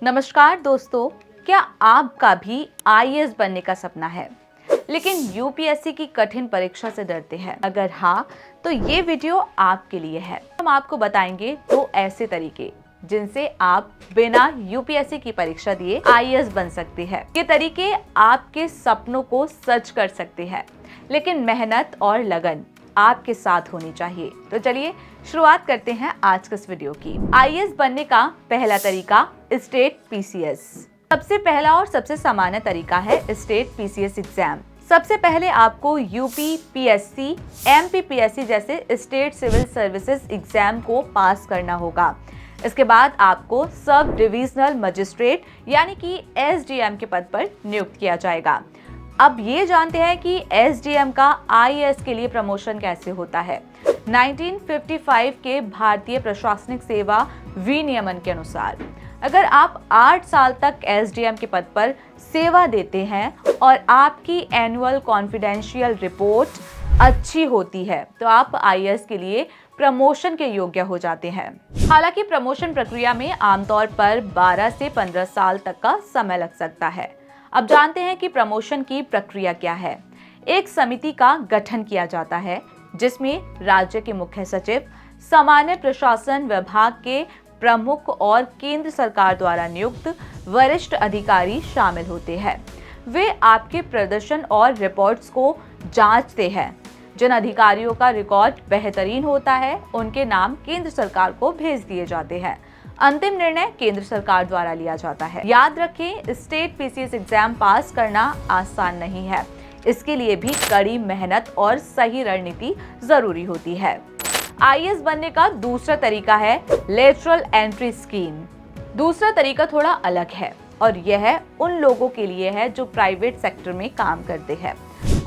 नमस्कार दोस्तों, क्या आपका भी आईएएस बनने का सपना है लेकिन यूपीएससी की कठिन परीक्षा से डरते हैं? अगर हाँ, तो ये वीडियो आपके लिए है। हम आपको बताएंगे दो ऐसे तरीके जिनसे आप बिना यूपीएससी की परीक्षा दिए आईएएस बन सकते हैं। ये तरीके आपके सपनों को सच कर सकते हैं, लेकिन मेहनत और लगन आपके साथ होनी चाहिए। तो चलिए शुरुआत करते हैं आज के इस वीडियो की। आईएएस बनने का पहला तरीका स्टेट पीसीएस। सबसे पहला और सबसे सामान्य तरीका है स्टेट पीसीएस एग्जाम। सबसे पहले आपको यूपी पीएससी, एमपी पीएससी जैसे स्टेट सिविल सर्विसेज एग्जाम को पास करना होगा। इसके बाद आपको सब डिविजनल मजिस्ट्रेट यानी कि एसडीएम के पद पर नियुक्त किया जाएगा। अब ये जानते हैं कि एसडीएम का आईएएस के लिए प्रमोशन कैसे होता है। 1955 के भारतीय प्रशासनिक सेवा विनियमन के अनुसार अगर आप 8 साल तक एसडीएम के पद पर सेवा देते हैं और आपकी एनुअल कॉन्फिडेंशियल रिपोर्ट अच्छी होती है तो आप आईएएस के लिए प्रमोशन के योग्य हो जाते हैं। हालांकि प्रमोशन प्रक्रिया में आमतौर पर 12 से 15 साल तक का समय लग सकता है। अब जानते हैं कि प्रमोशन की प्रक्रिया क्या है। एक समिति का गठन किया जाता है जिसमें राज्य के मुख्य सचिव, सामान्य प्रशासन विभाग के प्रमुख और केंद्र सरकार द्वारा नियुक्त वरिष्ठ अधिकारी शामिल होते हैं। वे आपके प्रदर्शन और रिपोर्ट्स को जांचते हैं। जिन अधिकारियों का रिकॉर्ड बेहतरीन होता है उनके नाम केंद्र सरकार को भेज दिए जाते हैं। अंतिम निर्णय केंद्र सरकार द्वारा लिया जाता है। याद रखें, स्टेट पीसीएस एग्जाम पास करना आसान नहीं है। इसके लिए भी कड़ी मेहनत और सही रणनीति जरूरी होती है। आईएएस बनने का दूसरा तरीका है लेटरल एंट्री स्कीम। दूसरा तरीका थोड़ा अलग है और यह उन लोगों के लिए है जो प्राइवेट सेक्टर में काम करते हैं।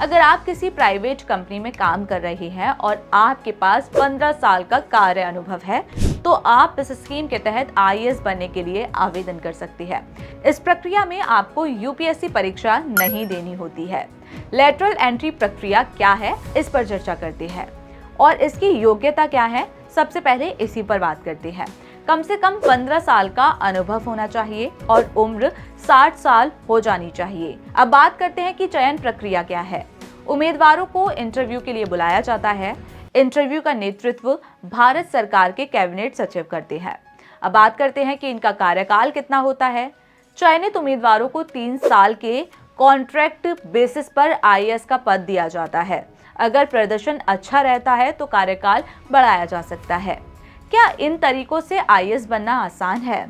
अगर आप किसी प्राइवेट कंपनी में काम कर रहे हैं और आपके पास 15 साल का कार्य अनुभव है तो आप इस स्कीम के तहत आईएएस बनने के लिए आवेदन कर सकते हैं। इस प्रक्रिया में आपको यूपीएससी परीक्षा नहीं देनी होती है। लेटरल एंट्री प्रक्रिया क्या है, इस पर चर्चा करते हैं और इसकी योग्यता क्या है। सबसे पहले इसी पर बात करते हैं। कम से कम 15 साल का अनुभव होना चाहिए और उम्र 60 साल हो जानी चाहिए। अब बात करते हैं कि चयन प्रक्रिया क्या है। उम्मीदवारों को इंटरव्यू के लिए बुलाया जाता है। इंटरव्यू का नेतृत्व भारत सरकार के कैबिनेट सचिव करते हैं। अब बात करते हैं कि इनका कार्यकाल कितना होता है। चयनित उम्मीदवारों को 3 साल के कॉन्ट्रैक्ट बेसिस पर आईएएस का पद दिया जाता है। अगर प्रदर्शन अच्छा रहता है तो कार्यकाल बढ़ाया जा सकता है। क्या इन तरीकों से आईएएस बनना आसान है?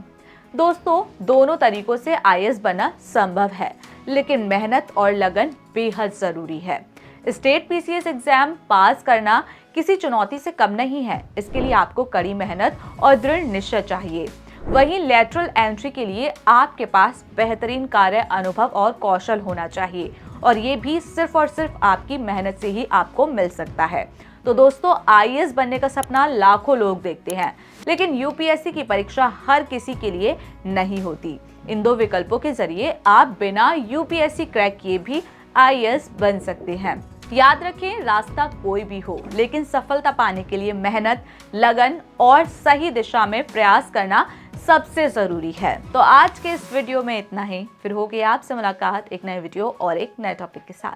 दोस्तों, दोनों तरीकों से आईएएस बनना संभव है, लेकिन मेहनत और लगन बेहद जरूरी है। स्टेट पीसीएस एग्जाम पास करना किसी चुनौती से कम नहीं है। इसके लिए आपको कड़ी मेहनत और दृढ़ निश्चय चाहिए। वहीं लेटरल एंट्री के लिए आपके पास बेहतरीन कार्य अनुभव और कौशल होना चाहिए और ये भी सिर्फ और सिर्फ आपकी मेहनत से ही आपको मिल सकता है। तो दोस्तों, आईएएस बनने का सपना लाखों लोग देखते हैं, लेकिन यूपीएससी की परीक्षा हर किसी के लिए नहीं होती। इन दो विकल्पों के जरिए आप बिना यूपीएससी क्रैक किए भी आईएएस बन सकते हैं। याद रखें, रास्ता कोई भी हो, लेकिन सफलता पाने के लिए मेहनत, लगन और सही दिशा में प्रयास करना सबसे जरूरी है। तो आज के इस वीडियो में इतना ही। फिर होगी आपसे मुलाकात एक नए वीडियो और एक नए टॉपिक के साथ।